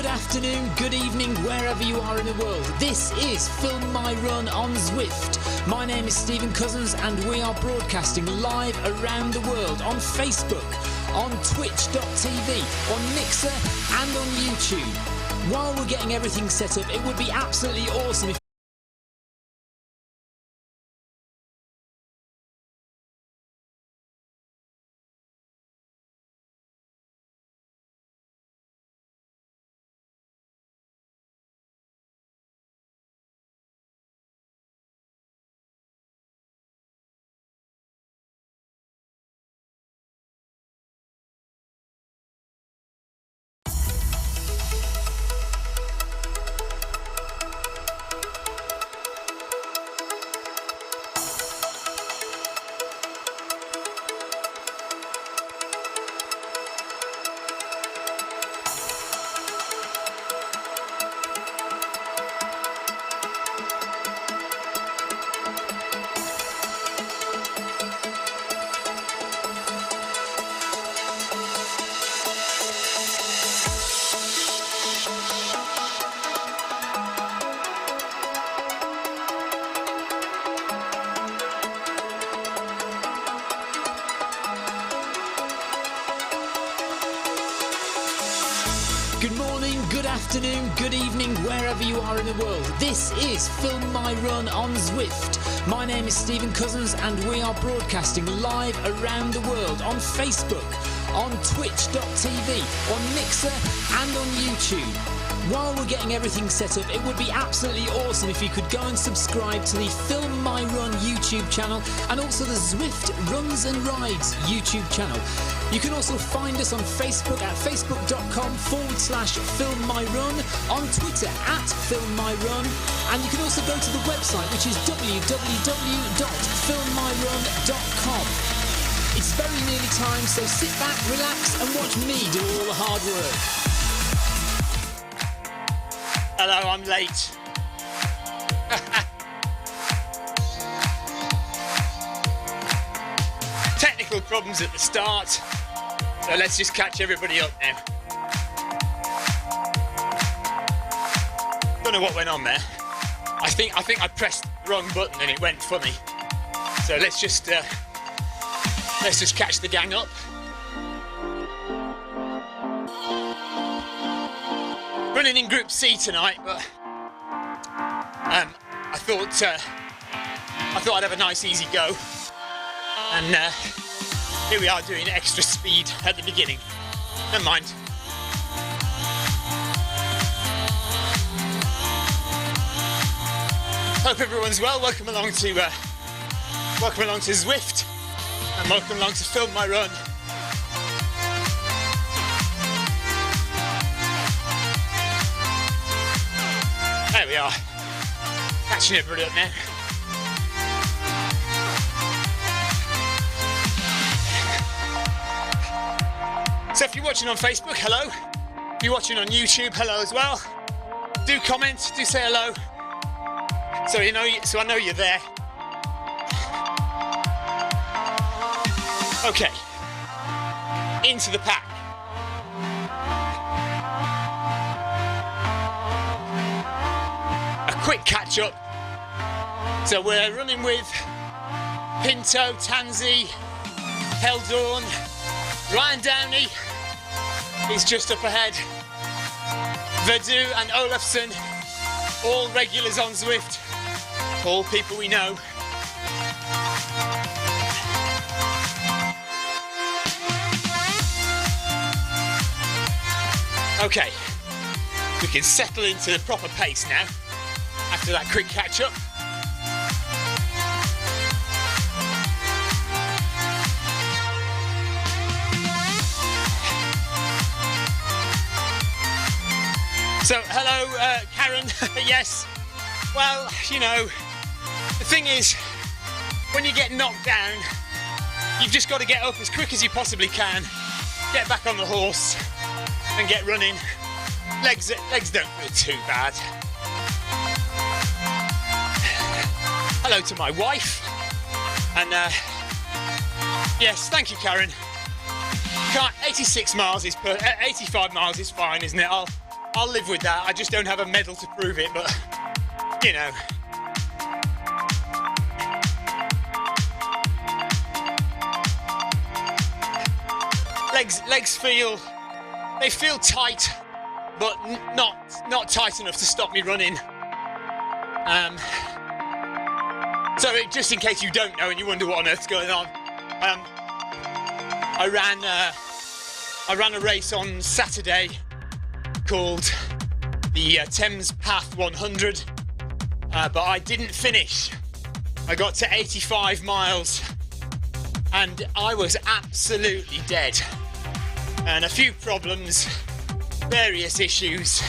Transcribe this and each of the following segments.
afternoon, good evening, wherever you are in the world. This is Film My Run on Zwift. My name is Stephen Cousins and we are broadcasting live around the world on Facebook, on twitch.tv, on Mixer and on YouTube. While we're getting everything set up, it would be absolutely awesome if Good morning, good afternoon, good evening, wherever you are in the world. This is Film My Run on Zwift. My name is Stephen Cousins and we are broadcasting live around the world on Facebook, on twitch.tv, on Mixer and on YouTube. While we're getting everything set up, it would be absolutely awesome if you could go and subscribe to the Film My Run YouTube channel and also the Zwift Runs and Rides YouTube channel. You can also find us on Facebook at facebook.com/filmmyrun, on Twitter at filmmyrun, and you can also go to the website, which is www.filmmyrun.com. It's very nearly time, so sit back, relax and watch me do all the hard work. Hello, I'm late. Technical problems at the start, so let's just catch everybody up now. Don't know what went on there. I think I pressed the wrong button and it went funny. So let's just catch the gang up. Running in Group C tonight, but I thought I'd have a nice easy go, and here we are doing extra speed at the beginning. Never mind. Hope everyone's well. Welcome along to Zwift, and welcome along to Film My Run. There we are, catching everybody up now. So if you're watching on Facebook, hello. If you're watching on YouTube, hello as well. Do comment, do say hello, so I know you're there. Okay, into the pack. Quick catch up. So we're running with Pinto, Tansy, Heldorn, Ryan Downey is just up ahead. Verdu and Olafsson, all regulars on Zwift, all people we know. Okay, we can settle into the proper pace now. After that quick catch up. So, hello, Karen. Yes. Well, you know, the thing is, when you get knocked down, you've just got to get up as quick as you possibly can, get back on the horse, and get running. Legs don't feel too bad. Hello to my wife, and yes, thank you, Karen. 85 miles is fine, isn't it? I'll live with that. I just don't have a medal to prove it, but you know. Legs feel tight, but not tight enough to stop me running. So just in case you don't know and you wonder what on earth's going on, I ran a race on Saturday called the Thames Path 100, but I didn't finish. I got to 85 miles and I was absolutely dead. And a few problems, various issues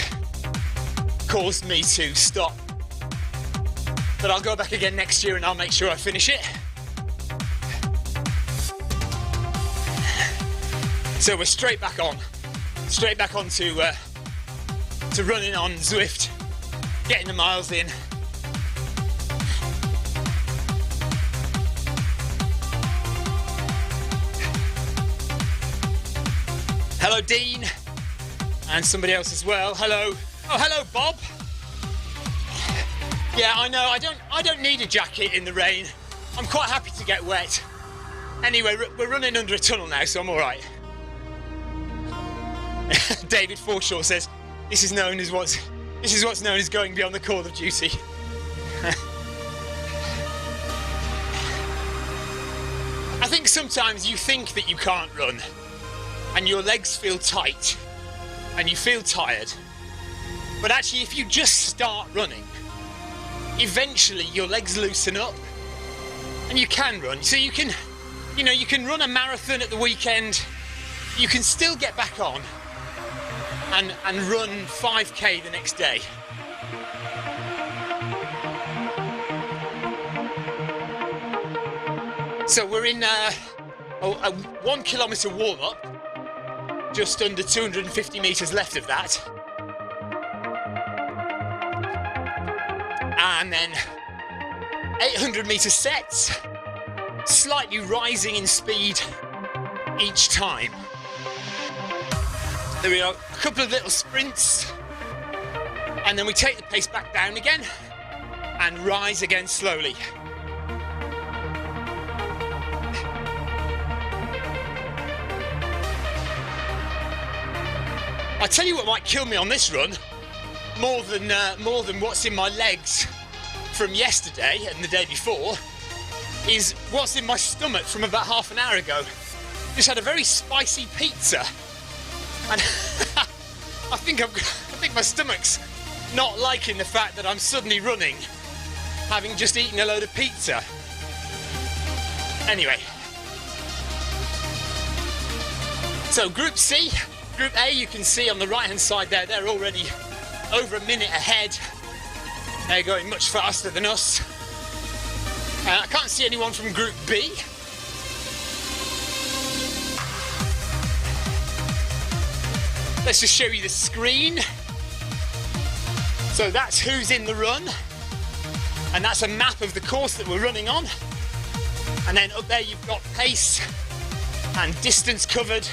caused me to stop. But I'll go back again next year and I'll make sure I finish it. So we're straight back on to running on Zwift, getting the miles in. Hello Dean, and somebody else as well. Hello. Oh, hello Bob. Yeah, I know, I don't need a jacket in the rain. I'm quite happy to get wet. Anyway, we're running under a tunnel now, so I'm all right. David Forshaw says, this is what's known as going beyond the call of duty. I think sometimes you think that you can't run, and your legs feel tight, and you feel tired. But actually, if you just start running, eventually your legs loosen up, and you can run. So you can run a marathon at the weekend. You can still get back on and run 5k the next day. So we're in a 1 kilometre warm-up, just under 250 metres left of that. And then 800 metre sets, slightly rising in speed each time. There we are, a couple of little sprints, and then we take the pace back down again and rise again slowly. I tell you what might kill me on this run, more than what's in my legs from yesterday and the day before, is what's in my stomach from about half an hour ago. Just had a very spicy pizza, and I think my stomach's not liking the fact that I'm suddenly running, having just eaten a load of pizza. Anyway, so Group C. Group A, you can see on the right hand side there, they're already over a minute ahead. They're going much faster than us. I can't see anyone from Group B. Let's just show you the screen. So that's who's in the run, and that's a map of the course that we're running on. And then up there you've got pace and distance covered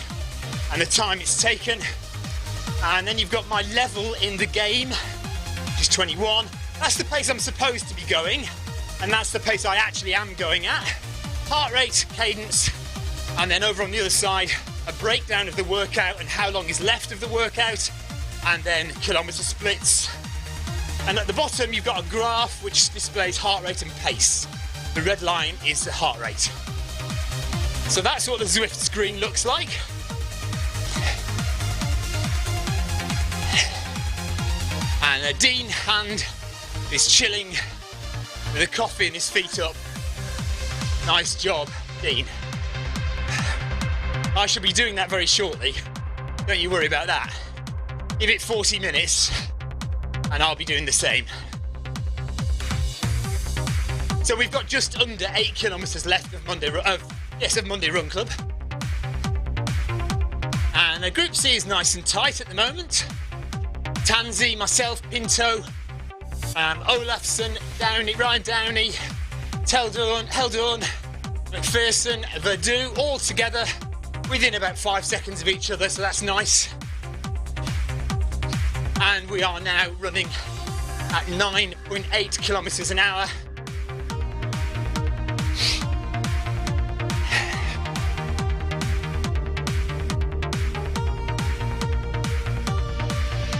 and the time it's taken, and then you've got my level in the game, which is 21. That's the pace I'm supposed to be going, and that's the pace I actually am going at. Heart rate, cadence, and then over on the other side, a breakdown of the workout and how long is left of the workout, and then kilometre splits. And at the bottom you've got a graph which displays heart rate and pace. The red line is the heart rate. So that's what the Zwift screen looks like. And Dean Hand is chilling with a coffee and his feet up. Nice job, Dean. I shall be doing that very shortly. Don't you worry about that. Give it 40 minutes and I'll be doing the same. So we've got just under 8 kilometres left of Monday Run Club. And Group C is nice and tight at the moment. Tansy, myself, Pinto, Olafsson, Ryan Downey, Heldorn, McPherson, Verdu, all together within about 5 seconds of each other, so that's nice. And we are now running at 9.8 kilometers an hour.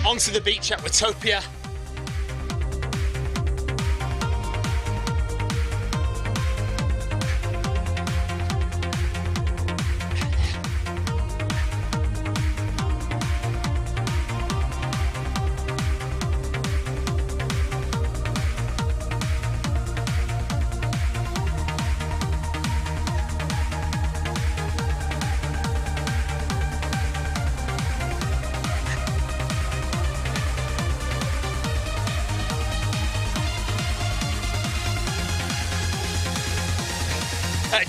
Onto the beach at Watopia.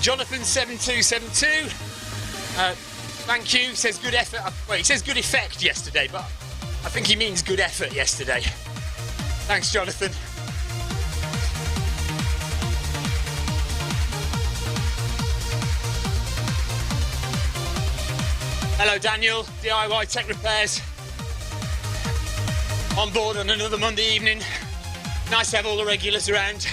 Jonathan7272, thank you, says good effort. Well, he says good effect yesterday, but I think he means good effort yesterday. Thanks, Jonathan. Hello, Daniel, DIY Tech Repairs. On board on another Monday evening. Nice to have all the regulars around.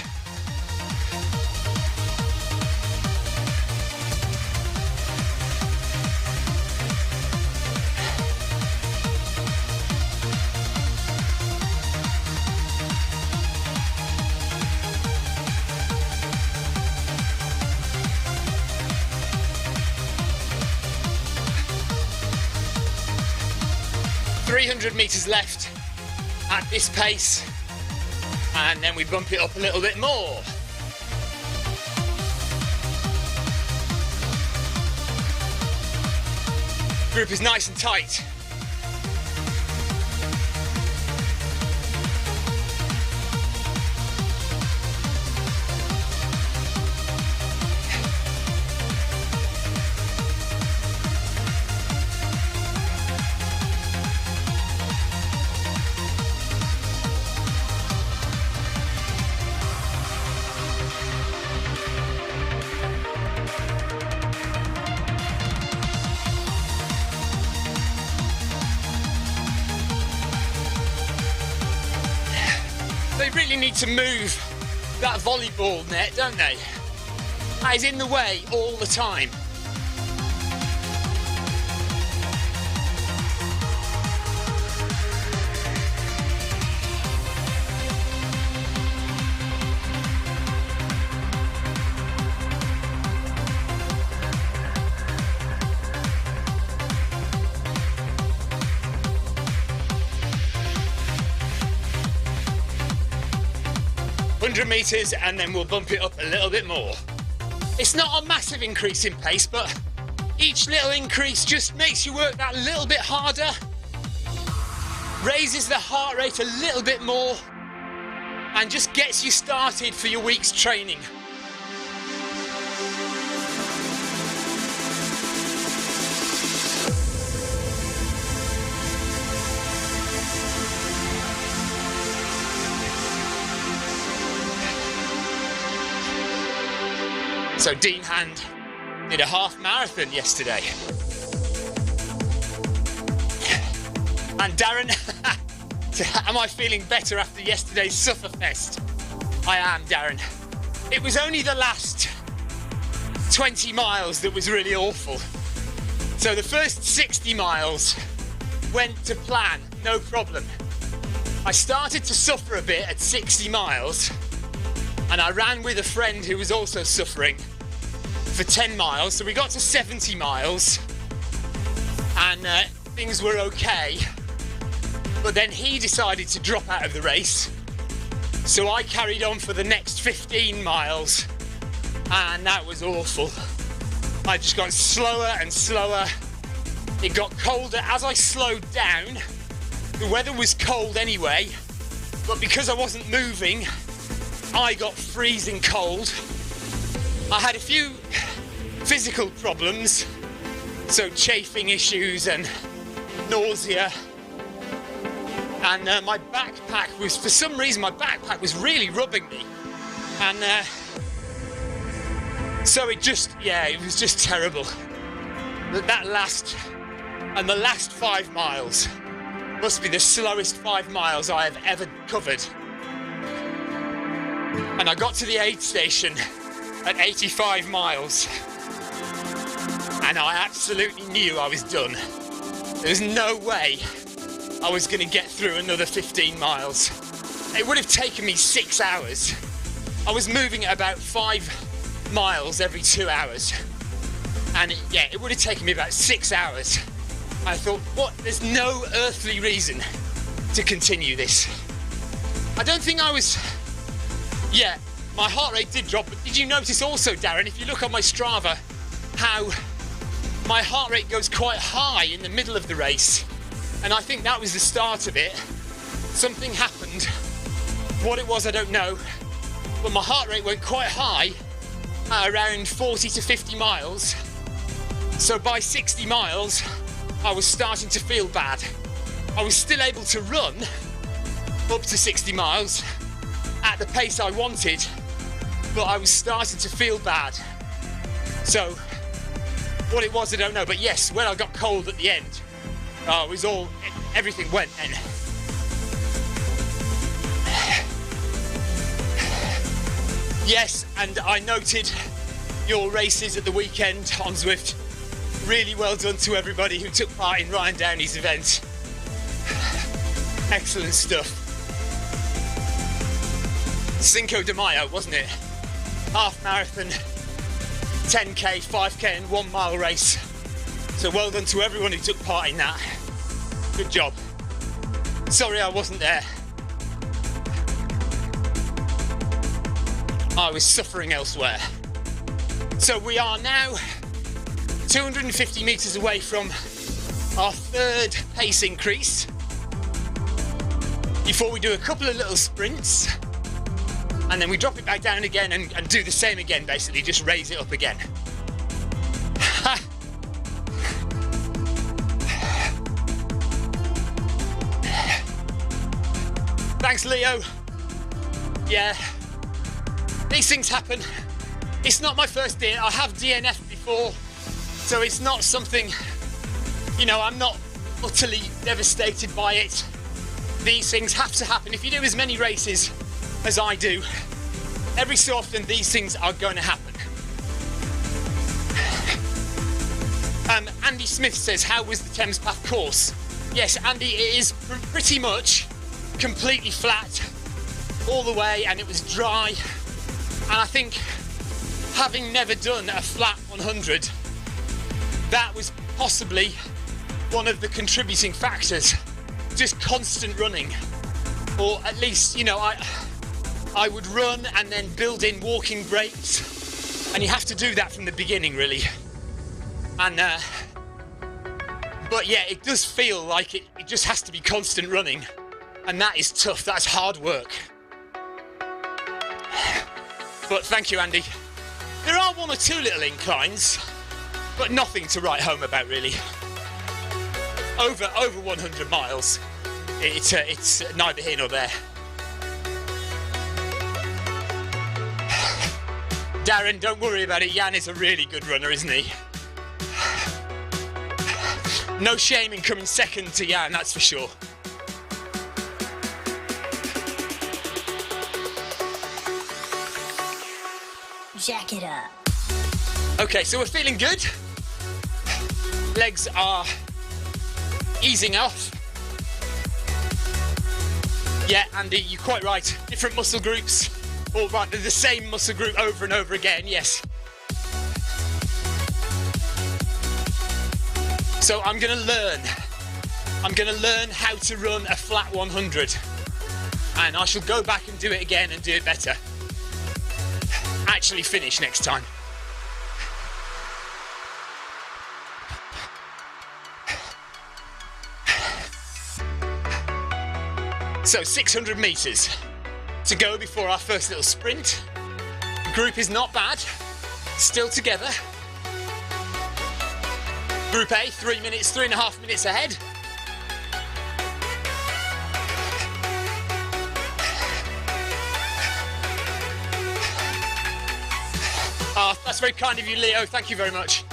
300 metres left at this pace, and then we bump it up a little bit more. Group is nice and tight. They really need to move that volleyball net, don't they? That is in the way all the time. Meters, and then we'll bump it up a little bit more. It's not a massive increase in pace, but each little increase just makes you work that little bit harder, raises the heart rate a little bit more, and just gets you started for your week's training. So Dean Hand did a half marathon yesterday. And Darren, am I feeling better after yesterday's Sufferfest? I am, Darren. It was only the last 20 miles that was really awful. So the first 60 miles went to plan, no problem. I started to suffer a bit at 60 miles, and I ran with a friend who was also suffering for 10 miles, so we got to 70 miles and things were okay, but then he decided to drop out of the race, so I carried on for the next 15 miles, and that was awful. I just got slower and slower. It got colder as I slowed down. The weather was cold anyway, but because I wasn't moving, I got freezing cold. I had a few physical problems, so chafing issues and nausea. And my backpack was, for some reason, my backpack was really rubbing me. And so it just, it was just terrible. The last 5 miles must be the slowest 5 miles I have ever covered. And I got to the aid station at 85 miles. And I absolutely knew I was done. There was no way I was going to get through another 15 miles. It would have taken me 6 hours. I was moving at about 5 miles every 2 hours. And it would have taken me about 6 hours. I thought, what? There's no earthly reason to continue this. I don't think I was... Yeah, my heart rate did drop, but did you notice also, Darren, if you look on my Strava, how my heart rate goes quite high in the middle of the race? And I think that was the start of it. Something happened. What it was, I don't know. But my heart rate went quite high at around 40 to 50 miles. So by 60 miles, I was starting to feel bad. I was still able to run up to 60 miles at the pace I wanted, but I was starting to feel bad. So what it was, I don't know. But yes, when I got cold at the end, it was all, everything went then. Yes, and I noted your races at the weekend on Zwift. Really well done to everybody who took part in Ryan Downey's event. Excellent stuff. Cinco de Mayo, wasn't it? Half marathon, 10k, 5k and 1 mile race. So well done to everyone who took part in that. Good job. Sorry I wasn't there. I was suffering elsewhere. So we are now 250 metres away from our third pace increase before we do a couple of little sprints and then we drop it back down again and do the same again, basically just raise it up again. Thanks, Leo. Yeah, these things happen. It's not my first day. I have DNF'd before, so it's not something, you know, I'm not utterly devastated by it. These things have to happen. If you do as many races as I do, every so often these things are going to happen. Andy Smith says, how was the Thames Path course? Yes, Andy, it is pretty much completely flat all the way, and it was dry. And I think, having never done a flat 100, that was possibly one of the contributing factors. Just constant running, or at least, you know, I would run and then build in walking breaks, and you have to do that from the beginning, really. And but yeah, it does feel like it just has to be constant running, and that is tough. That's hard work. But thank you, Andy. There are one or two little inclines, but nothing to write home about, really. Over 100 miles, it's neither here nor there. Darren, don't worry about it. Jan is a really good runner, isn't he? No shame in coming second to Jan, that's for sure. Jack it up. Okay, so we're feeling good. Legs are easing off. Yeah, Andy, you're quite right. Different muscle groups, all right, they're the same muscle group over and over again, yes. So I'm gonna learn how to run a flat 100, and I shall go back and do it again and do it better. Actually finish next time. So 600 metres to go before our first little sprint. The group is not bad, still together. Group A, 3 minutes, 3.5 minutes ahead. Oh, that's very kind of you, Leo. Thank you very much.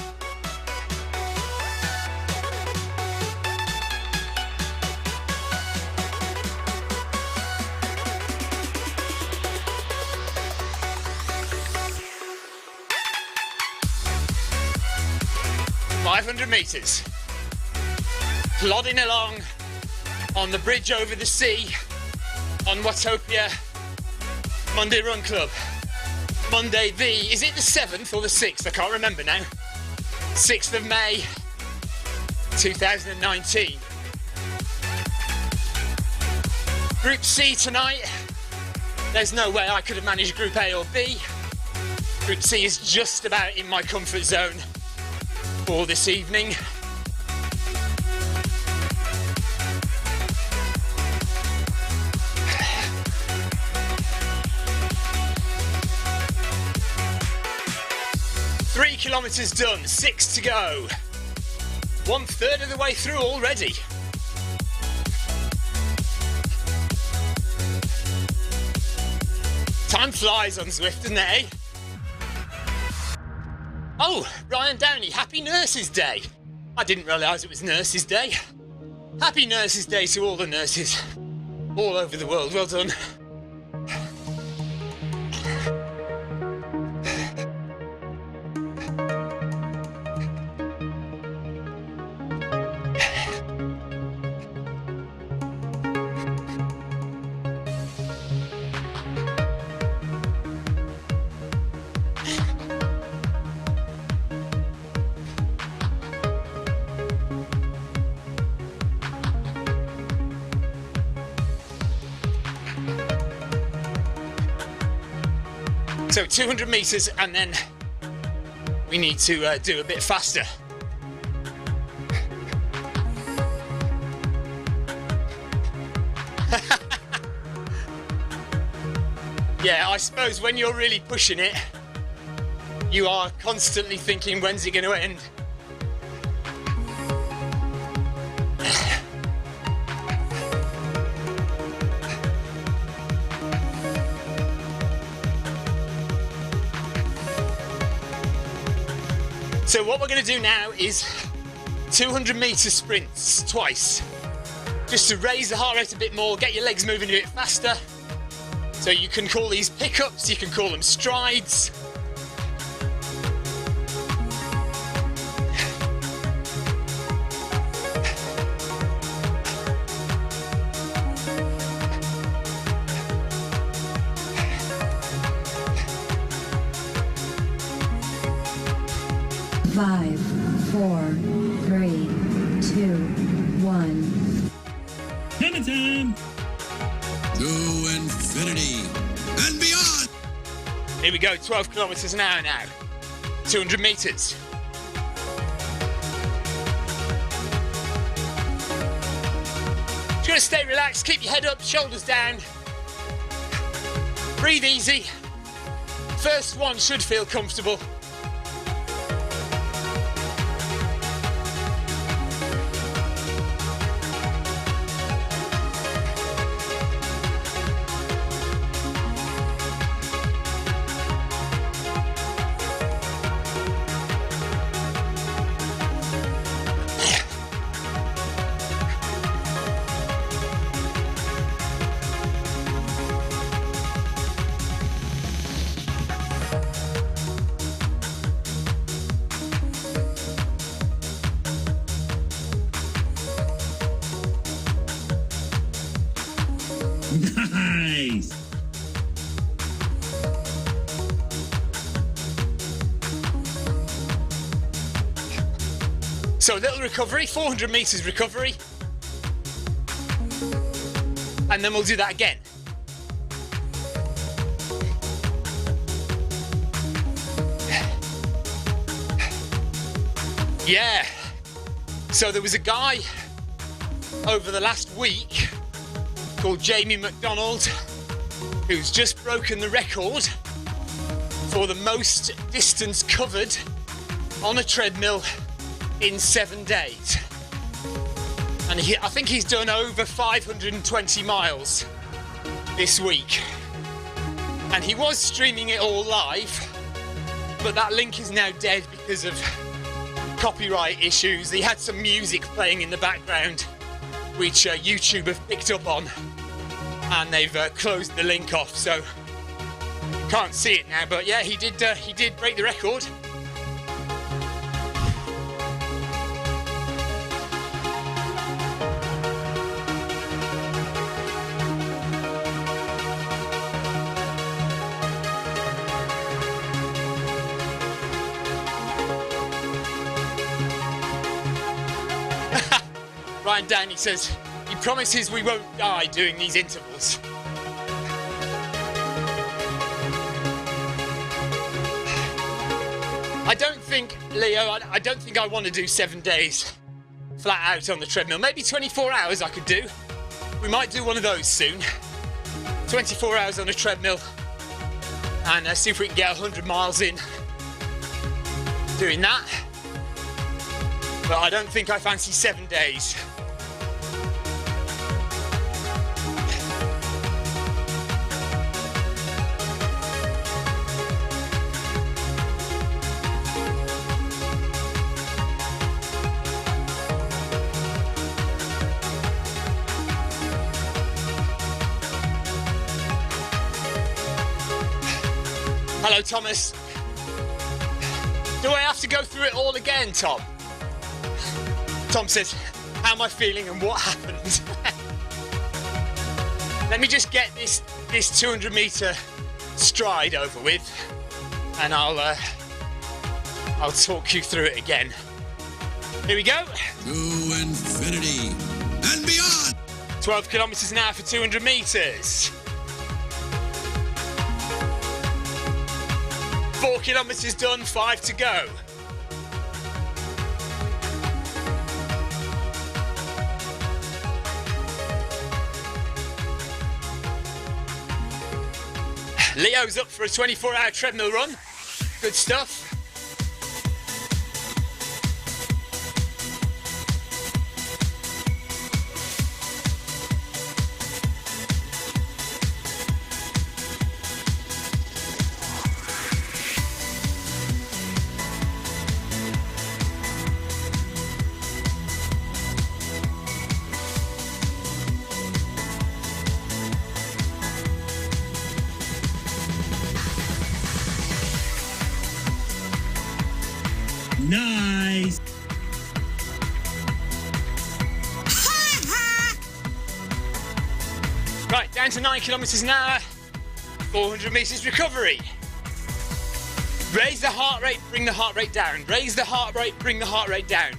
500 metres. Plodding along on the bridge over the sea on Watopia Monday Run Club. Monday is it the 7th or the 6th? I can't remember now. 6th of May 2019. Group C tonight. There's no way I could have managed Group A or B. Group C is just about in my comfort zone for this evening. Three kilometres done, 6 to go. 1/3 of the way through already. Time flies on Zwift, doesn't it, eh? Oh, Ryan Downey, happy Nurses Day. I didn't realise it was Nurses Day. Happy Nurses Day to all the nurses all over the world. Well done. So 200 metres and then we need to do a bit faster. Yeah, I suppose when you're really pushing it, you are constantly thinking, when's it going to end? So what we're going to do now is 200 metre sprints twice, just to raise the heart rate a bit more, get your legs moving a bit faster. So you can call these pickups, you can call them strides. Five, 4, 3, 2, 1. Hammer time! To infinity and beyond! Here we go, 12 kilometres an hour now. 200 metres. Just gonna stay relaxed, keep your head up, shoulders down. Breathe easy. First one should feel comfortable. Nice! So a little recovery, 400 metres recovery. And then we'll do that again. Yeah. So there was a guy over the last week called Jamie McDonald who's just broken the record for the most distance covered on a treadmill in 7 days. And I think he's done over 520 miles this week. And he was streaming it all live, but that link is now dead because of copyright issues. He had some music playing in the background, which YouTube have picked up on, and they've closed the link off, so you can't see it now. But yeah, he did break the record. Ryan Downey says he promises we won't die doing these intervals. I don't think, Leo, I don't think I want to do 7 days flat out on the treadmill. Maybe 24 hours I could do. We might do one of those soon. 24 hours on a treadmill and see if we can get 100 miles in doing that. But I don't think I fancy 7 days. Hello, Thomas. Do I have to go through it all again, Tom? Tom says, how am I feeling and what happened? Let me just get this 200 metre stride over with and I'll talk you through it again. Here we go. To infinity and beyond. 12 kilometres an hour for 200 metres. 4 kilometres done, 5 to go. Leo's up for a 24-hour treadmill run. Good stuff. Nice. Right, down to 9 kilometres an hour, 400 metres recovery. Raise the heart rate, bring the heart rate down. Raise the heart rate, bring the heart rate down.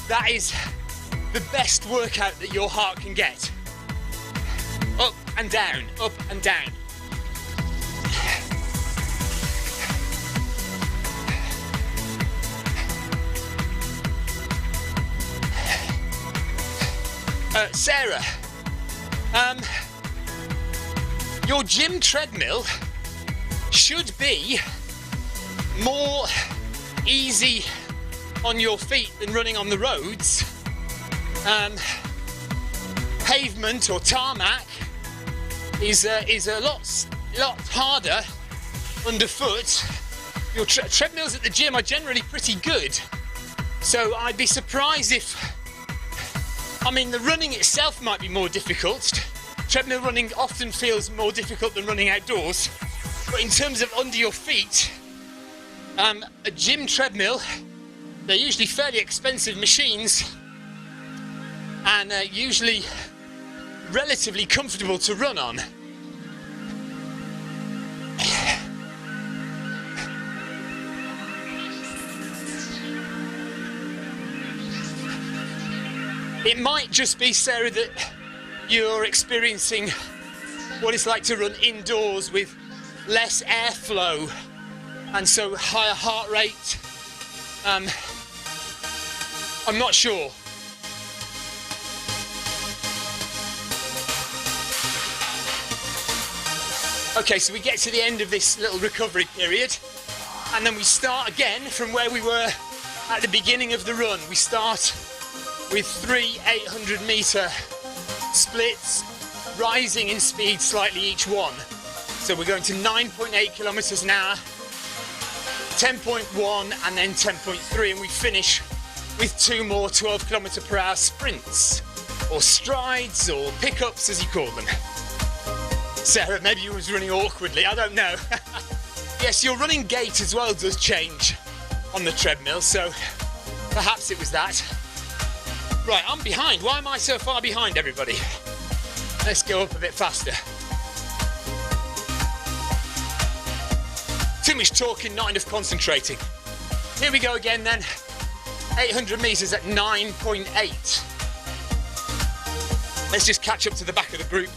That is the best workout that your heart can get. Up and down, up and down. Sarah, your gym treadmill should be more easy on your feet than running on the roads. Pavement or tarmac is a lot harder underfoot. Your treadmills at the gym are generally pretty good, so I'd be surprised if. I mean, the running itself might be more difficult. Treadmill running often feels more difficult than running outdoors. But in terms of under your feet, a gym treadmill, they're usually fairly expensive machines and usually relatively comfortable to run on. It might just be, Sarah, that you're experiencing what it's like to run indoors with less airflow and so higher heart rate. I'm not sure. Okay, so we get to the end of this little recovery period and then we start again from where we were at the beginning of the run. We start with 3 800 metre splits, rising in speed slightly each one. So we're going to 9.8 kilometres an hour, 10.1 and then 10.3, and we finish with 2 more 12 kilometre per hour sprints, or strides, or pickups as you call them. Sarah, maybe you was running awkwardly, I don't know. Yes, your running gait as well does change on the treadmill, so perhaps it was that. Right, I'm behind. Why am I so far behind, everybody? Let's go up a bit faster. Too much talking, not enough concentrating. Here we go again then. 800 metres at 9.8. Let's just catch up to the back of the group.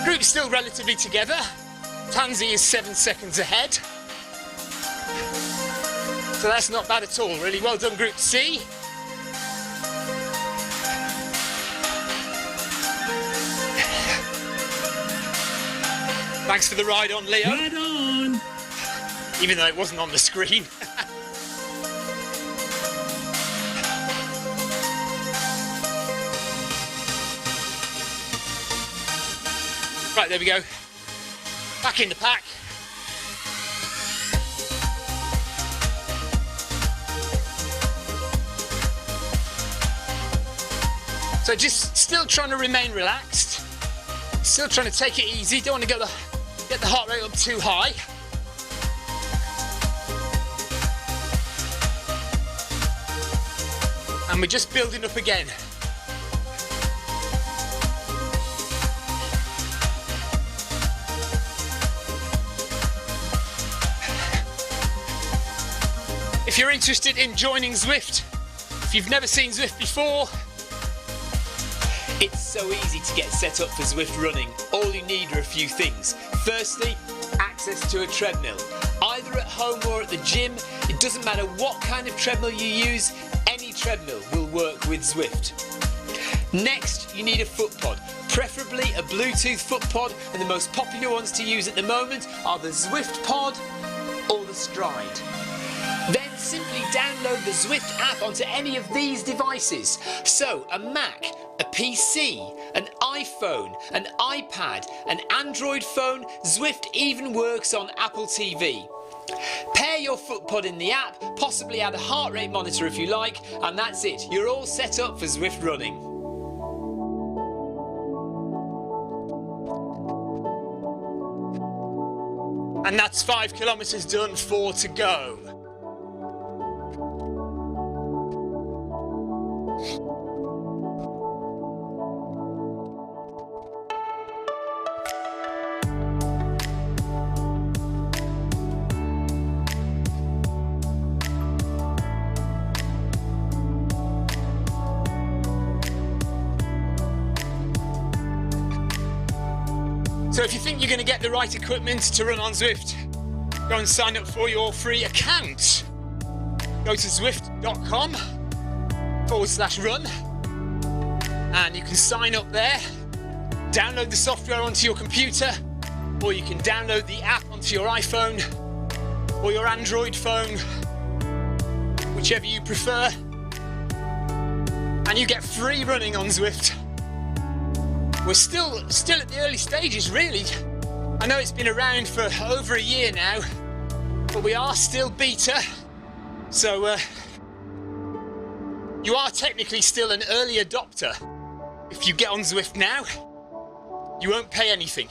Group's still relatively together. Tansy is 7 seconds ahead. So that's not bad at all, really. Well done, Group C. Thanks for the ride on, Leo. Ride on! Even though it wasn't on the screen. Right, there we go. Back in the pack. So just still trying to remain relaxed. Still trying to take it easy. Don't want to get the heart rate up too high. And we're just building up again. If you're interested in joining Zwift, if you've never seen Zwift before, it's so easy to get set up for Zwift running. All you need are a few things. Firstly, access to a treadmill. Either at home or at the gym, it doesn't matter what kind of treadmill you use, any treadmill will work with Zwift. Next, you need a foot pod, preferably a Bluetooth foot pod, and the most popular ones to use at the moment are the Zwift Pod or the Stride. Then simply download the Zwift app onto any of these devices. So a Mac, a PC, an iPhone, an iPad, an Android phone, Zwift even works on Apple TV. Pair your footpod in the app, possibly add a heart rate monitor if you like, and that's it. You're all set up for Zwift running. And that's 5 kilometers done, 4 to go. So if you think you're going to get the right equipment to run on Zwift, go and sign up for your free account. Go to zwift.com/run and you can sign up there, download the software onto your computer, or you can download the app onto your iPhone or your Android phone, whichever you prefer, and you get free running on Zwift. We're still at the early stages, really. I know it's been around for over a year now, but we are still beta, so you are technically still an early adopter. If you get on Zwift now, you won't pay anything.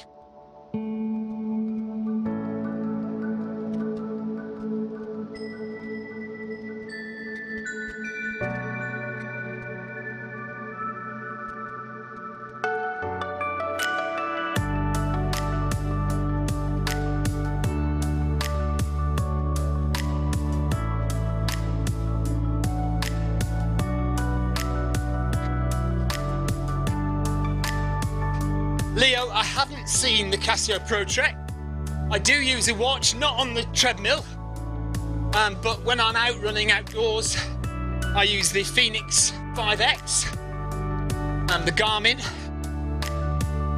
Leo, I haven't seen the Casio Pro Trek. I do use a watch, not on the treadmill, but when I'm out running outdoors, I use the Phoenix 5X and the Garmin.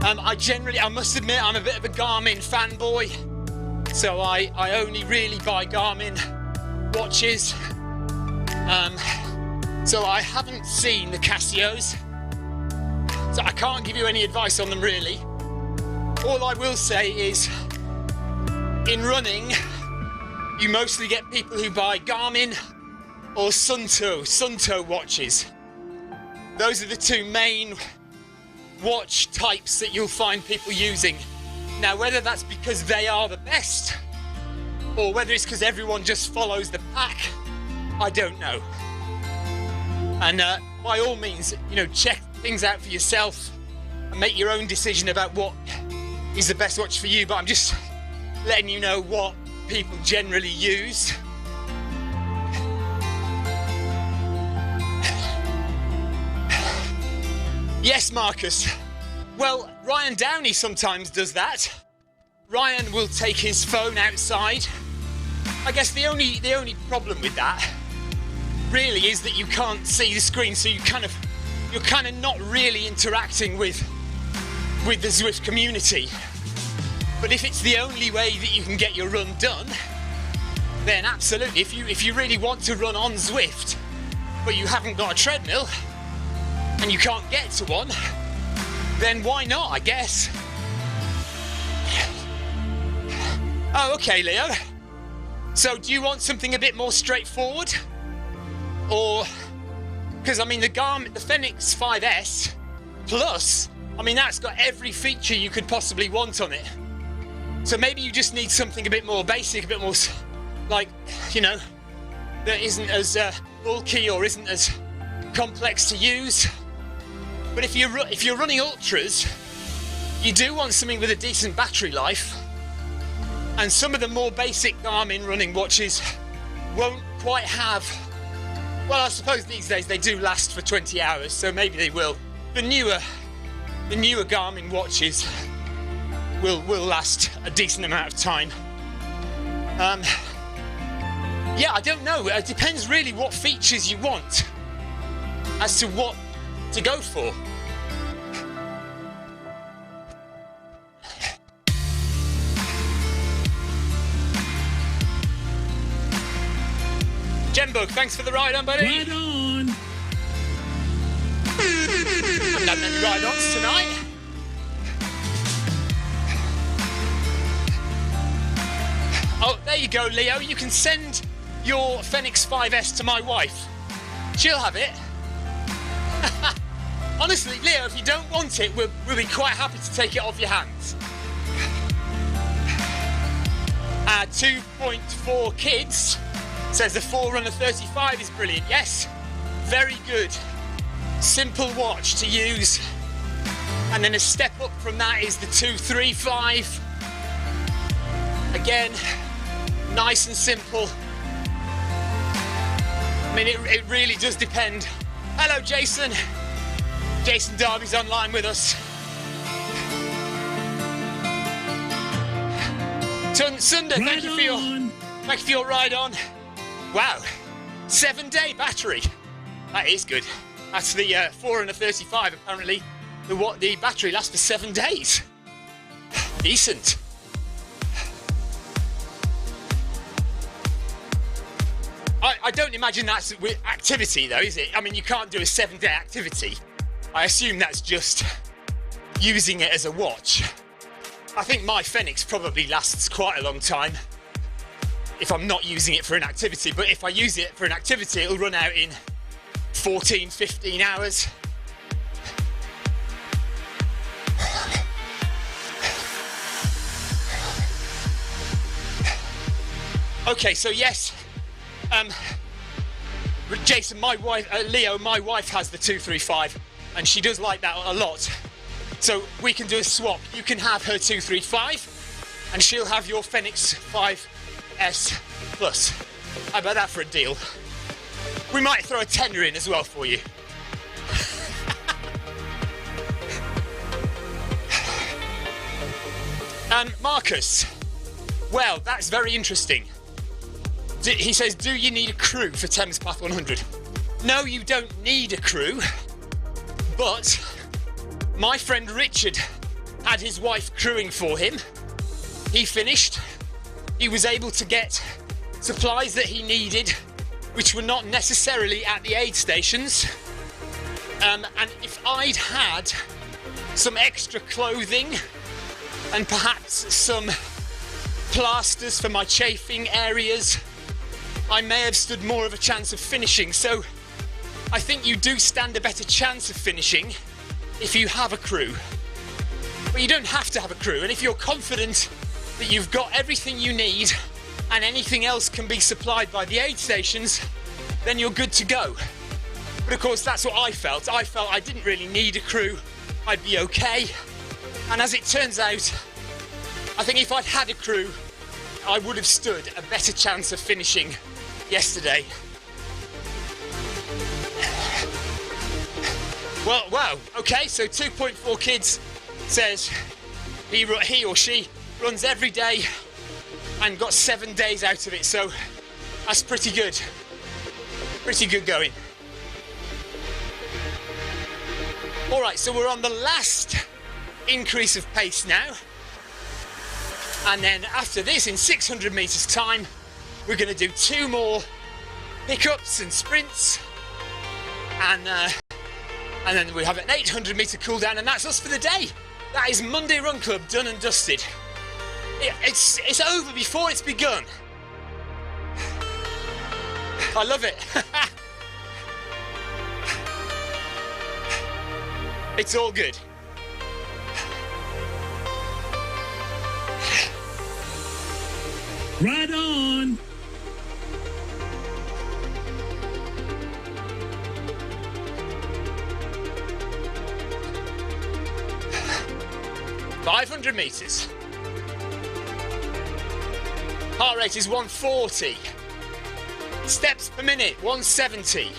I must admit, I'm a bit of a Garmin fanboy, so I only really buy Garmin watches. So I haven't seen the Casios. So I can't give you any advice on them, really. All I will say is, in running, you mostly get people who buy Garmin or Sunto watches. Those are the two main watch types that you'll find people using. Now, whether that's because they are the best, or whether it's because everyone just follows the pack, I don't know. And by all means, check things out for yourself and make your own decision about what is the best watch for you, but I'm just letting you know what people generally use. Yes, Marcus. Well, Ryan Downey sometimes does that. Ryan will take his phone outside. I guess the only problem with that really is that you can't see the screen, so you're kind of not really interacting with the Zwift community. But if it's the only way that you can get your run done, then absolutely. If you really want to run on Zwift, but you haven't got a treadmill and you can't get to one, then why not, I guess. Oh, okay, Leo. So do you want something a bit more straightforward? Or, because I mean the Fenix 5S Plus, I mean that's got every feature you could possibly want on it. So maybe you just need something a bit more basic, a bit more like, you know, that isn't as bulky or isn't as complex to use. But if you're running ultras, you do want something with a decent battery life. And some of the more basic Garmin running watches won't quite have, well, I suppose these days they do last for 20 hours, so maybe they will. The newer Garmin watches will last a decent amount of time. Yeah, I don't know. It depends really what features you want as to what to go for. Jembug, thanks for the ride on, buddy. Ride on. I've done many ride-ons tonight. Oh, there you go, Leo. You can send your Fenix 5S to my wife. She'll have it. Honestly, Leo, if you don't want it, we'll be quite happy to take it off your hands. 2.4 Kids says the Forerunner 35 is brilliant. Yes, very good. Simple watch to use. And then a step up from that is the 235. Again, nice and simple. I mean, it really does depend. Hello, Jason. Jason Darby's online with us. Sunday, thank you for your ride on. Wow, 7-day battery. That is good. That's the Forerunner 35. Apparently, the battery lasts for 7 days. Decent. I don't imagine that's with activity though, is it? I mean, you can't do a 7-day activity. I assume that's just using it as a watch. I think my Fenix probably lasts quite a long time if I'm not using it for an activity, but if I use it for an activity, it'll run out in 14, 15 hours. Okay, so yes, Jason, my wife, Leo, my wife has the 235, and she does like that a lot. So we can do a swap. You can have her 235, and she'll have your Fenix 5S Plus. How about that for a deal? We might throw a tenner in as well for you. Marcus, well, that's very interesting. He says, do you need a crew for Thames Path 100? No, you don't need a crew, but my friend Richard had his wife crewing for him. He finished. He was able to get supplies that he needed, which were not necessarily at the aid stations. And if I'd had some extra clothing and perhaps some plasters for my chafing areas, I may have stood more of a chance of finishing. So I think you do stand a better chance of finishing if you have a crew. But you don't have to have a crew, and if you're confident that you've got everything you need and anything else can be supplied by the aid stations, then you're good to go. But of course, that's what I felt. I felt I didn't really need a crew. I'd be okay. And as it turns out, I think if I'd had a crew, I would have stood a better chance of finishing yesterday. Well, wow, okay, so 2.4 Kids says he or she runs every day and got 7 days out of it, so that's pretty good. Pretty good going. All right, so we're on the last increase of pace now. And then after this, in 600 meters time, we're gonna do 2 more pickups and sprints. And then we have an 800 meter cool down, and that's us for the day. That is Monday Run Club done and dusted. It's over before it's begun. I love it. It's all good. Right on. $500 meters. Heart rate is 140. Steps per minute, 170.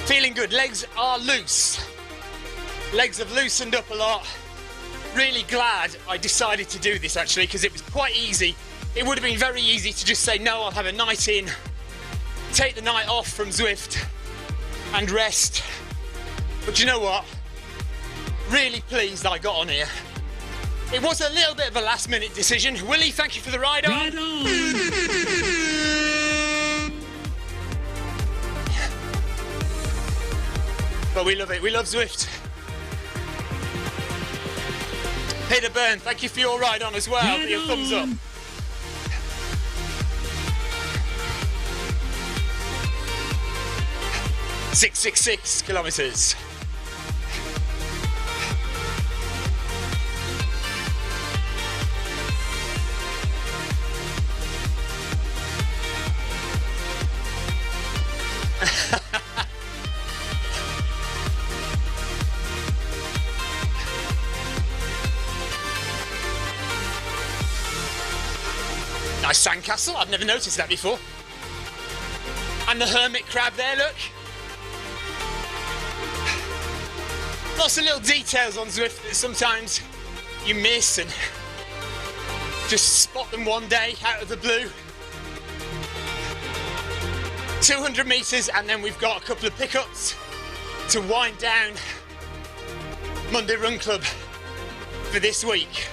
Feeling good. Legs are loose. Legs have loosened up a lot. Really glad I decided to do this actually, because it was quite easy. It would have been very easy to just say no, I'll have a night in, take the night off from Zwift and rest. But you know what? Really pleased I got on here. It was a little bit of a last minute decision. Willie, thank you for the ride on. Right on. But we love it. We love Zwift. Peter Byrne, thank you for your ride on as well. Right For your thumbs up. on. on. 666 kilometers. Nice sandcastle, I've never noticed that before. And the hermit crab there, look. Lots of little details on Zwift that sometimes you miss and just spot them one day out of the blue. 200 meters, and then we've got a couple of pickups to wind down Monday Run Club for this week.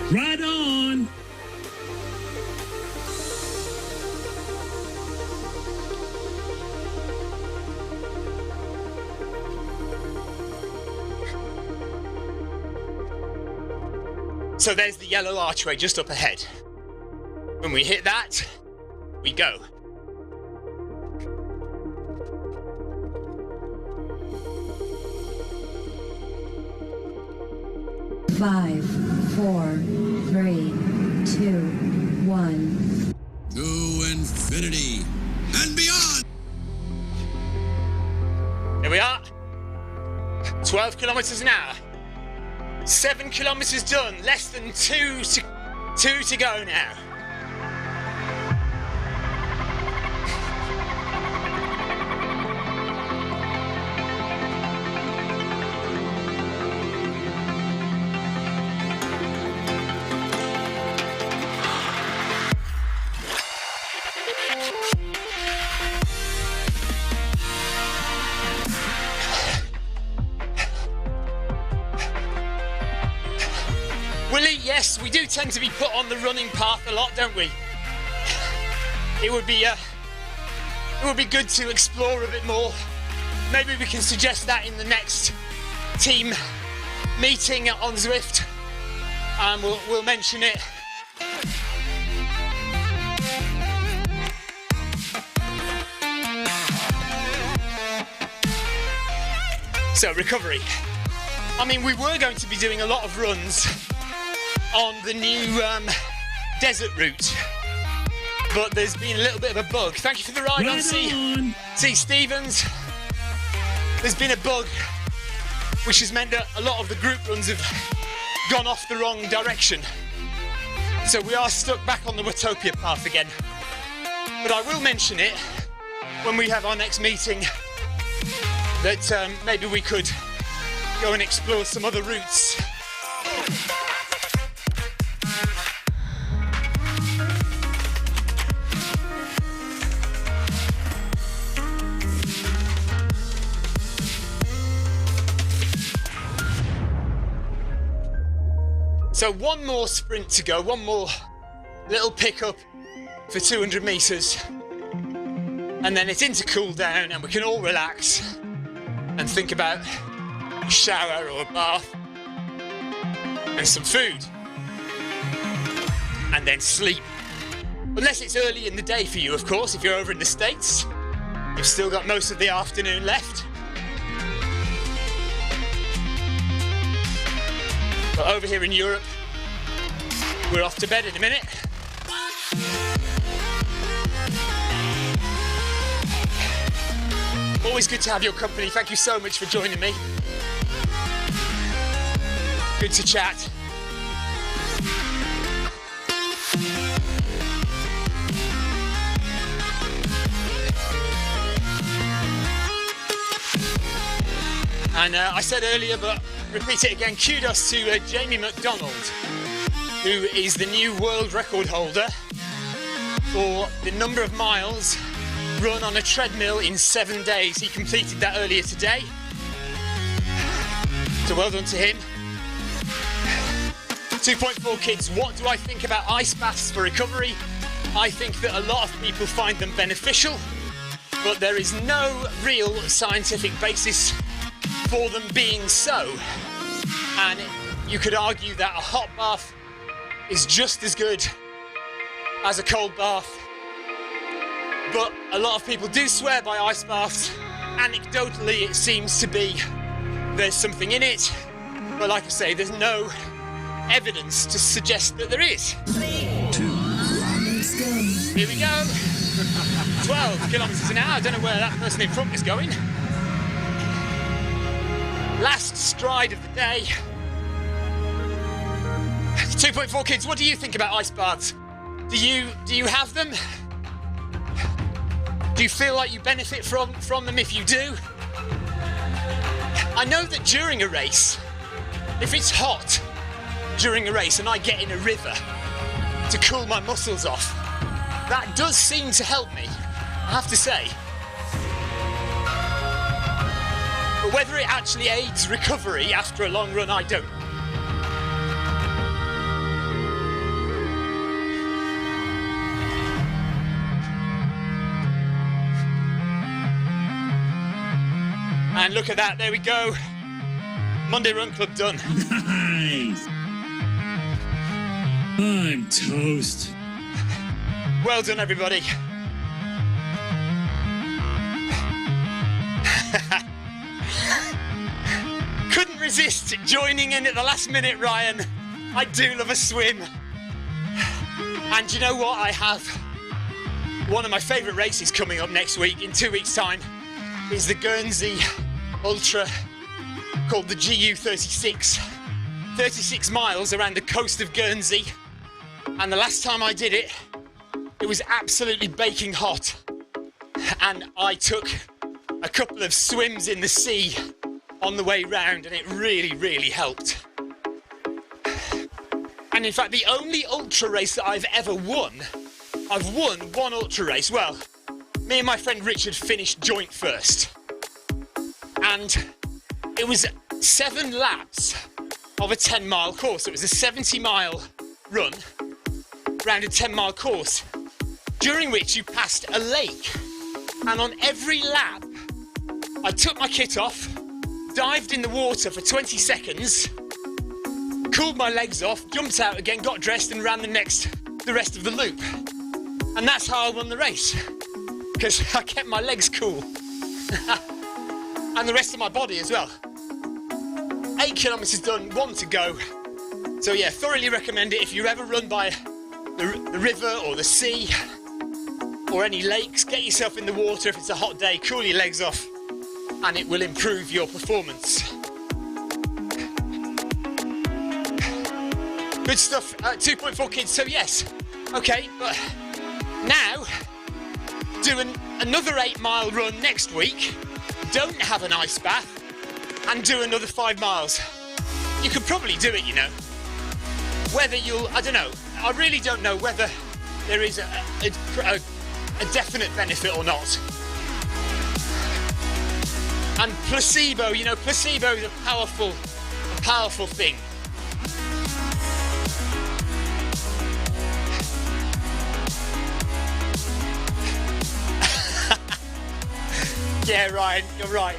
Right on. So there's the yellow archway just up ahead. When we hit that, we go. Five, 4, 3, 2, 1. To infinity and beyond. Here we are. 12 kilometers an hour. 7 kilometers done. Less than two to go now. Willie, yes, we do tend to be put on the running path a lot, don't we? It would be good to explore a bit more maybe we can suggest that in the next team meeting on Zwift, and we'll mention it. So, recovery. I mean, we were going to be doing a lot of runs on the new desert route, but there's been a little bit of a bug. Thank you for the ride on C. Stevens. There's been a bug which has meant that a lot of the group runs have gone off the wrong direction. So we are stuck back on the Watopia path again. But I will mention it when we have our next meeting, that maybe we could go and explore some other routes. So one more sprint to go, one more little pickup for 200 metres, and then it's into cool down and we can all relax and think about a shower or a bath and some food, and then sleep. Unless it's early in the day for you, of course. If you're over in the States, you've still got most of the afternoon left. But over here in Europe, we're off to bed in a minute. Always good to have your company. Thank you so much for joining me. Good to chat. And I said earlier, but repeat it again, kudos to Jamie McDonald, who is the new world record holder for the number of miles run on a treadmill in 7 days. He completed that earlier today. So well done to him. 2.4 kids, what do I think about ice baths for recovery? I think that a lot of people find them beneficial, but there is no real scientific basis for them being so. And you could argue that a hot bath is just as good as a cold bath. But a lot of people do swear by ice baths. Anecdotally, it seems to be there's something in it. But like I say, there's no evidence to suggest that there is. 3, 2, 1, Here we go. 12 kilometres an hour. I don't know where that person in front is going. Last stride of the day. 2.4 kids, what do you think about ice baths? Do you have them? Do you feel like you benefit from them if you do? I know that during a race, if it's hot during a race and I get in a river to cool my muscles off, that does seem to help me, I have to say. But whether it actually aids recovery after a long run, I don't. And look at that, there we go. Monday Run Club done. Nice. I'm toast. Well done, everybody. Couldn't resist joining in at the last minute, Ryan. I do love a swim. And you know what? I have one of my favourite races coming up next week. In 2 weeks' time is the Guernsey Ultra called the GU36. 36 miles around the coast of Guernsey. And the last time I did it, it was absolutely baking hot. And I took a couple of swims in the sea on the way round, and it really, really helped. And in fact, the only ultra race that I've ever won, I've won one ultra race. Well, me and my friend Richard finished joint first. And it was 7 laps of a 10-mile course. It was a 70-mile run around a 10-mile course, during which you passed a lake. And on every lap, I took my kit off, dived in the water for 20 seconds, cooled my legs off, jumped out again, got dressed and ran the rest of the loop. And that's how I won the race, because I kept my legs cool. And the rest of my body as well. 8 kilometres done, 1 to go. So yeah, thoroughly recommend it if you ever run by the river or the sea or any lakes. Get yourself in the water if it's a hot day, cool your legs off, and it will improve your performance. Good stuff, 2.4 kids, so yes. Okay, but now, do another 8-mile run next week, don't have an ice bath, and do another 5 miles. You could probably do it, you know. Whether I don't know, I really don't know whether there is a definite benefit or not. And placebo, you know, placebo is a powerful thing. Yeah, Ryan, you're right.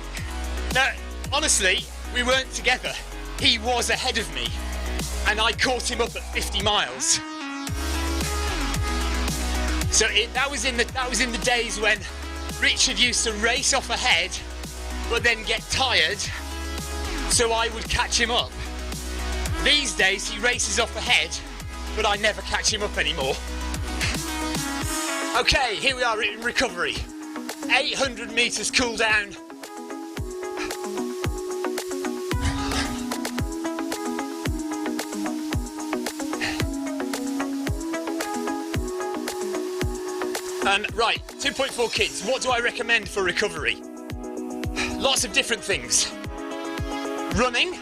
No, honestly, we weren't together. He was ahead of me, and I caught him up at 50 miles. So that was in the days when Richard used to race off ahead, but then get tired, so I would catch him up. These days he races off ahead, but I never catch him up anymore. Okay, here we are in recovery. 800 metres cool down. Right, 2.4 kids. What do I recommend for recovery? Lots of different things. Running,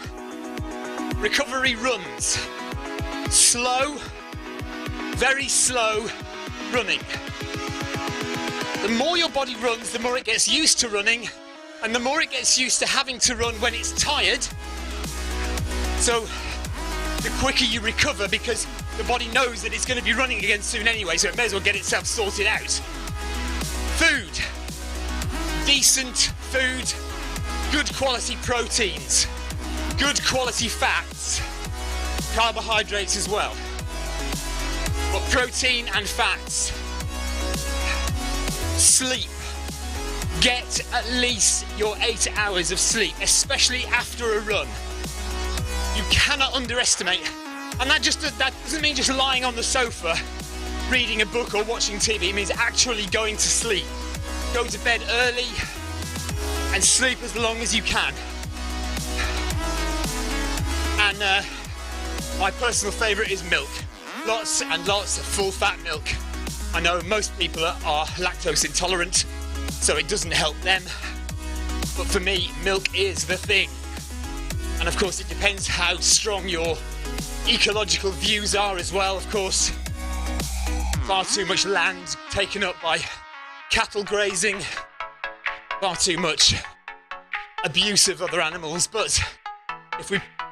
recovery runs. Slow, very slow running. The more your body runs, the more it gets used to running, and the more it gets used to having to run when it's tired. So the quicker you recover, because the body knows that it's going to be running again soon anyway, so it may as well get itself sorted out. Food. Decent food. Good quality proteins. Good quality fats. Carbohydrates as well. But protein and fats. Sleep. Get at least your 8 hours of sleep, especially after a run. You cannot underestimate, and that doesn't mean just lying on the sofa, reading a book or watching TV. It means actually going to sleep. Go to bed early and sleep as long as you can. And my personal favourite is milk. Lots and lots of full-fat milk. I know most people are lactose intolerant, so it doesn't help them. But for me, milk is the thing. And of course, it depends how strong your ecological views are as well, of course. Far too much land taken up by cattle grazing. Far too much abuse of other animals. But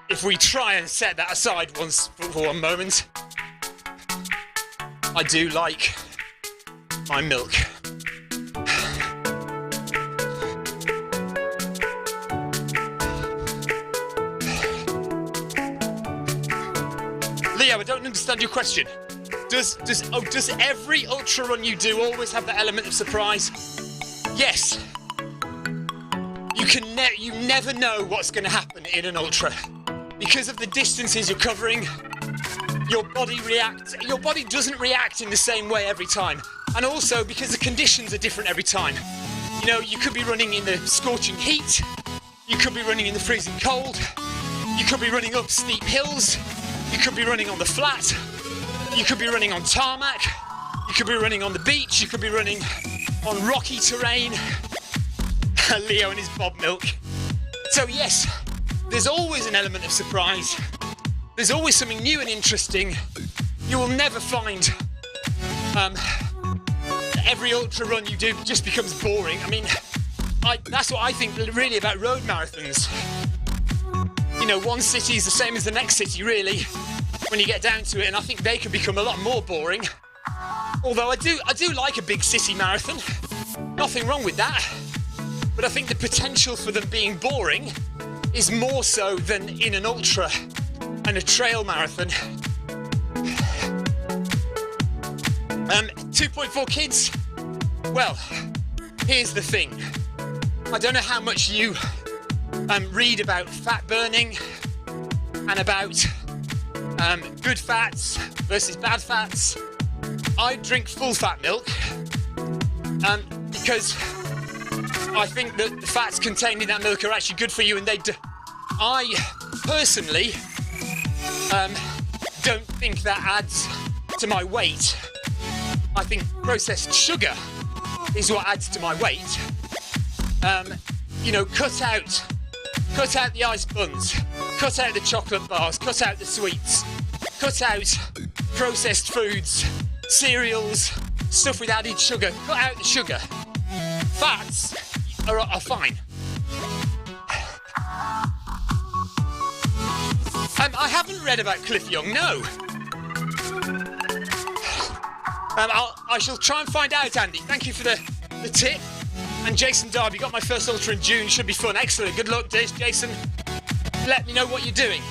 if we try and set that aside for one moment, I do like my milk. Leo, I don't understand your question. Does every ultra run you do always have the element of surprise? Yes. You never know what's going to happen in an ultra. Because of the distances you're covering, your body doesn't react in the same way every time. And also because the conditions are different every time. You know, you could be running in the scorching heat, you could be running in the freezing cold, you could be running up steep hills, you could be running on the flat, you could be running on tarmac, you could be running on the beach, you could be running on rocky terrain. Leo and his Bob milk. So yes, there's always an element of surprise. There's always something new and interesting. You will never find every ultra run you do just becomes boring. I mean, that's what I think really about road marathons. You know, one city is the same as the next city, really, when you get down to it, and I think they can become a lot more boring. Although I do like a big city marathon. Nothing wrong with that. but I think the potential for them being boring is more so than in an ultra and a trail marathon. 2.4 kids. Well, here's the thing. I don't know how much you read about fat burning and about good fats versus bad fats. I drink full fat milk because I think that the fats contained in that milk are actually good for you, and I personally don't think that adds to my weight. I think processed sugar is what adds to my weight. You know, cut out the ice buns, cut out the chocolate bars, cut out the sweets, cut out processed foods, cereals, stuff with added sugar, cut out the sugar. Fats are fine. I haven't read about Cliff Young, no. I shall try and find out, Andy. Thank you for the tip. And Jason Darby, got my first ultra in June. Should be fun. Excellent. Good luck, Jason. Let me know what you're doing.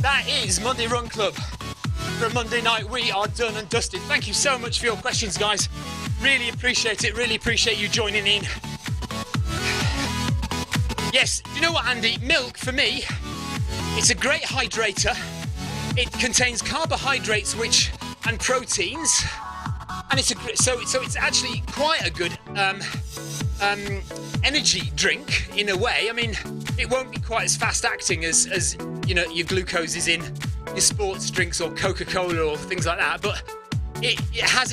That is Monday Run Club. For a Monday night, we are done and dusted. Thank you so much for your questions, guys. Really appreciate it. Really appreciate you joining in. Yes, you know what, Andy? Milk, for me, it's a great hydrator. It contains carbohydrates and proteins. And it's actually quite a good energy drink in a way. I mean, it won't be quite as fast acting as you know your glucose is in your sports drinks or Coca-Cola or things like that, but it has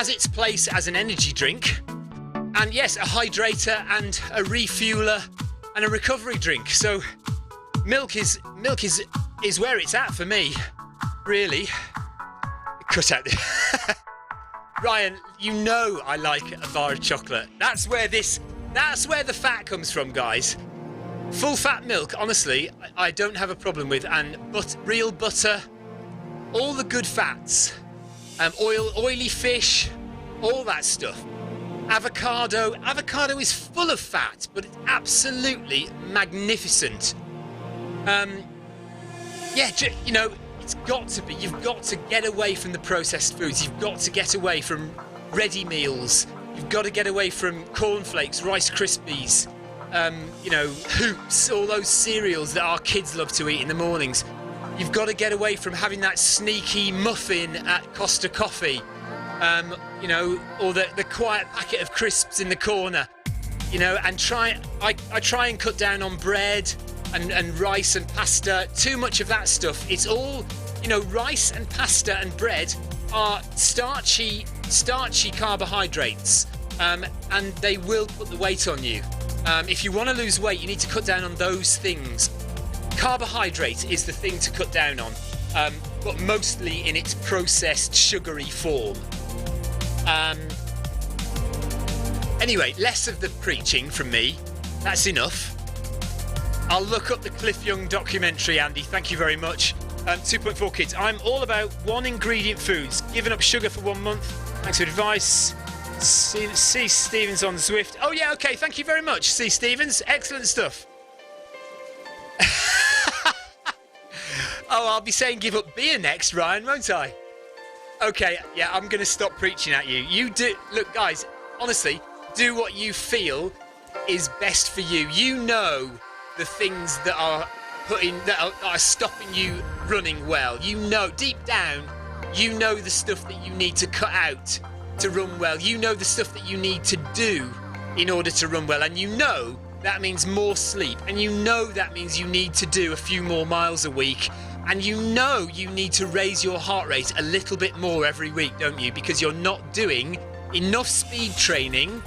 its place as an energy drink, and yes, a hydrator and a refueler and a recovery drink. So milk is where it's at for me, really. Cut out the Ryan, you know I like a bar of chocolate. That's where the fat comes from, guys. Full fat milk, honestly, I don't have a problem with, and real butter, all the good fats, oily fish, all that stuff. Avocado is full of fat, but it's absolutely magnificent. You know, it's got to be. You've got to get away from the processed foods. You've got to get away from ready meals. You've got to get away from cornflakes, Rice Krispies, you know, Hoops, all those cereals that our kids love to eat in the mornings. You've got to get away from having that sneaky muffin at Costa Coffee, you know, or the quiet packet of crisps in the corner, you know, and I try and cut down on bread and rice and pasta. Too much of that stuff. It's all, you know, rice and pasta and bread are starchy carbohydrates, and they will put the weight on you. If you want to lose weight, you need to cut down on those things. Carbohydrate is the thing to cut down on, but mostly in its processed sugary form. Anyway, less of the preaching from me. That's enough. I'll look up the Cliff Young documentary, Andy. Thank you very much. 2.4 kids. I'm all about one ingredient foods. Giving up sugar for 1 month. Thanks for advice. C. Stevens on Zwift. Oh yeah, okay. Thank you very much, C. Stevens. Excellent stuff. Oh, I'll be saying give up beer next, Ryan, won't I? Okay, yeah, I'm going to stop preaching at you. You do. Look, guys, honestly, do what you feel is best for you. You know the things that are stopping you running well. You know, deep down, you know the stuff that you need to cut out to run well. You know the stuff that you need to do in order to run well. And you know that means more sleep. And you know that means you need to do a few more miles a week. And you know you need to raise your heart rate a little bit more every week, don't you? Because you're not doing enough speed training,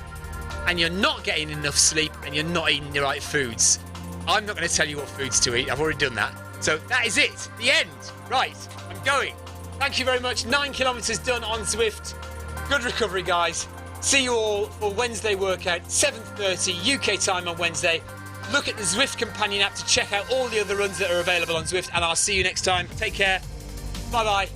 and you're not getting enough sleep, and you're not eating the right foods. I'm not going to tell you what foods to eat. I've already done that. So that is it. The end. Right. I'm going. Thank you very much. 9 kilometres done on Zwift. Good recovery, guys. See you all for Wednesday workout, 7:30 UK time on Wednesday. Look at the Zwift companion app to check out all the other runs that are available on Zwift, and I'll see you next time. Take care. Bye-bye.